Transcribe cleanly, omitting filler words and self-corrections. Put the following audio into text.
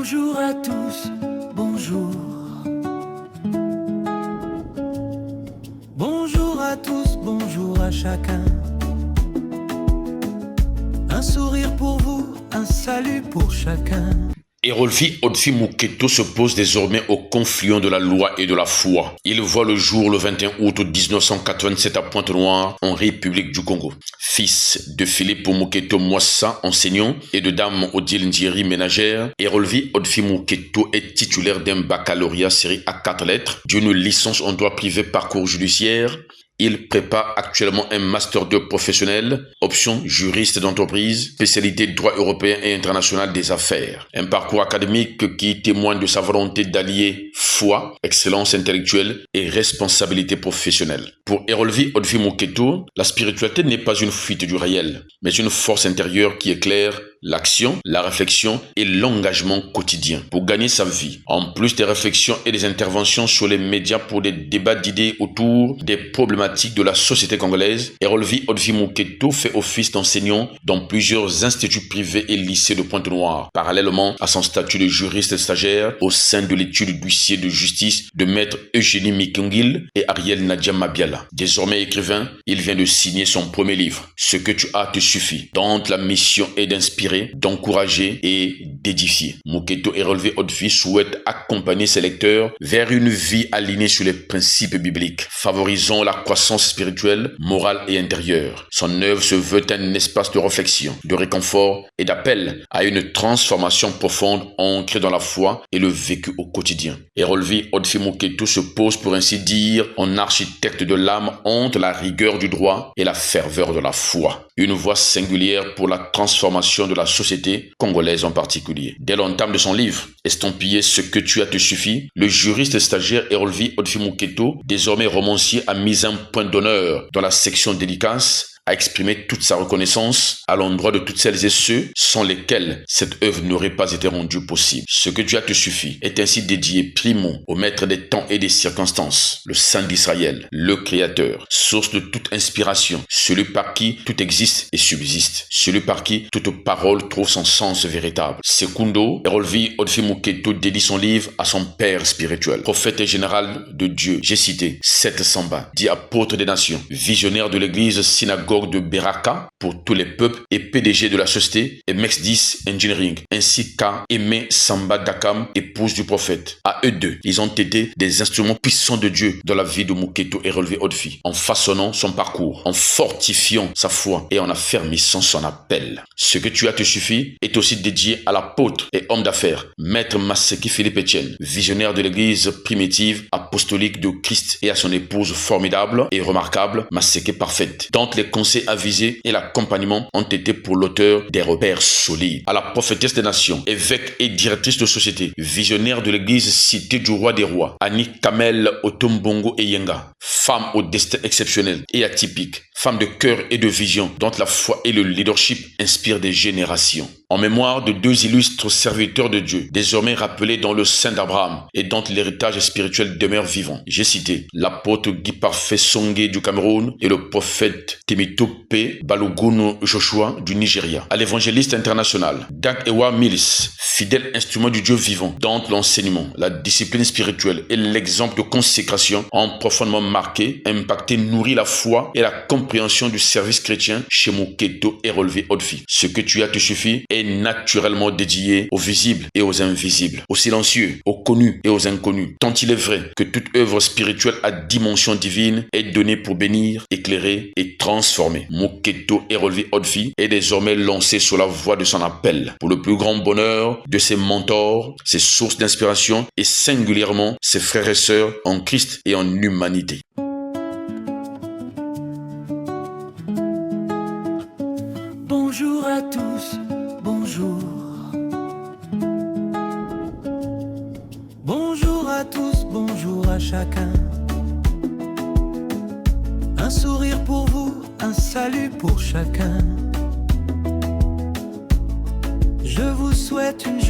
Bonjour à tous, bonjour. Bonjour à tous, bonjour à chacun. Un sourire pour vous, un salut pour chacun. Erolvi Odfi Muketo se pose désormais au confluent de la loi et de la foi. Il voit le jour le 21 août 1987 à Pointe-Noire, en République du Congo. Fils de Philippe Muketo Mwassa, enseignant, et de Dame Odile Ndjiri, ménagère, Erolvi Odfi Muketo est titulaire d'un baccalauréat série à 4 lettres, d'une licence en droit privé parcours judiciaire. Il prépare actuellement un master 2 professionnel, option juriste d'entreprise, spécialité droit européen et international des affaires. Un parcours académique qui témoigne de sa volonté d'allier foi, excellence intellectuelle et responsabilité professionnelle. Pour Erolvi Odfi Muketo, la spiritualité n'est pas une fuite du réel, mais une force intérieure qui éclaire l'action, la réflexion et l'engagement quotidien pour gagner sa vie. En plus des réflexions et des interventions sur les médias pour des débats d'idées autour des problématiques de la société congolaise, Erolvi Odfi Muketo fait office d'enseignant dans plusieurs instituts privés et lycées de Pointe-Noire, parallèlement à son statut de juriste stagiaire au sein de l'étude d'huissier de justice de maître Eugénie Mikungil et Ariel Nadia Mabiala. Désormais écrivain, il vient de signer son premier livre, Ce que tu as te suffit, dont la mission est d'inspirer, d'encourager et d'édifier. Muketo Erolvi Odfi souhaite accompagner ses lecteurs vers une vie alignée sur les principes bibliques, favorisant la croissance spirituelle, morale et intérieure. Son œuvre se veut un espace de réflexion, de réconfort et d'appel à une transformation profonde ancrée dans la foi et le vécu au quotidien. Erolvi Odfi Muketo se pose pour ainsi dire en architecte de l'âme entre la rigueur du droit et la ferveur de la foi. Une voie singulière pour la transformation de la société congolaise en particulier. Dès l'entame de son livre, estampillé Ce que tu as te suffit, le juriste stagiaire Erolvi Odfi Muketo, désormais romancier, a mis un point d'honneur dans la section dédicace, a exprimé toute sa reconnaissance à l'endroit de toutes celles et ceux sans lesquels cette œuvre n'aurait pas été rendue possible. Ce que tu as te suffit est ainsi dédié primo au maître des temps et des circonstances, le Saint d'Israël, le Créateur, source de toute inspiration, celui par qui tout existe et subsiste, celui par qui toute parole trouve son sens véritable. Secundo, Erolvi Odfi Muketo dédie son livre à son père spirituel, prophète et général de Dieu. J'ai cité Seth Samba, dit apôtre des nations, visionnaire de l'église synagogue de Beraka pour tous les peuples et PDG de la société et Mex10 Engineering, ainsi qu'à Aimé Samba Dakam, épouse du prophète. À eux deux, ils ont été des instruments puissants de Dieu dans la vie de Muketo Erolvi Odfi, en façonnant son parcours, en fortifiant sa foi et en affermissant son appel. Ce que tu as te suffit est aussi dédié à l'apôtre et homme d'affaires, maître Maseki Philippe Etienne, visionnaire de l'église primitive apostolique de Christ, et à son épouse formidable et remarquable, Maseki Parfaite, dont les conseils avisés et l'accompagnement ont été pour l'auteur des repères solides. À la prophétesse des nations, évêque et directrice de société, visionnaire de l'église Cité du Roi des Rois, Annie Kamel Otombongo Eyenga, femme au destin exceptionnel et atypique, femme de cœur et de vision, dont la foi et le leadership inspirent des générations. En mémoire de deux illustres serviteurs de Dieu, désormais rappelés dans le sein d'Abraham et dont l'héritage spirituel demeure vivant. J'ai cité l'apôtre Guy Parfait Songé du Cameroun et le prophète Temitope Balogun Joshua du Nigeria. À l'évangéliste international, Dag Ewa Mills, fidèle instrument du Dieu vivant, dont l'enseignement, la discipline spirituelle et l'exemple de consécration ont profondément marqué, impacté, nourri la foi et la compréhension du service chrétien chez Muketo Erolvi Odfi. Ce que tu as te suffit est naturellement dédié aux visibles et aux invisibles, aux silencieux, aux connus et aux inconnus, tant il est vrai que toute œuvre spirituelle à dimension divine est donnée pour bénir, éclairer et transformer. Muketo Erolvi Odfi est désormais lancé sur la voie de son appel, pour le plus grand bonheur de ses mentors, ses sources d'inspiration et singulièrement ses frères et sœurs en Christ et en humanité. Bonjour à tous, bonjour. Bonjour à tous, bonjour à chacun. Un sourire pour vous, un salut pour chacun. Je vous souhaite une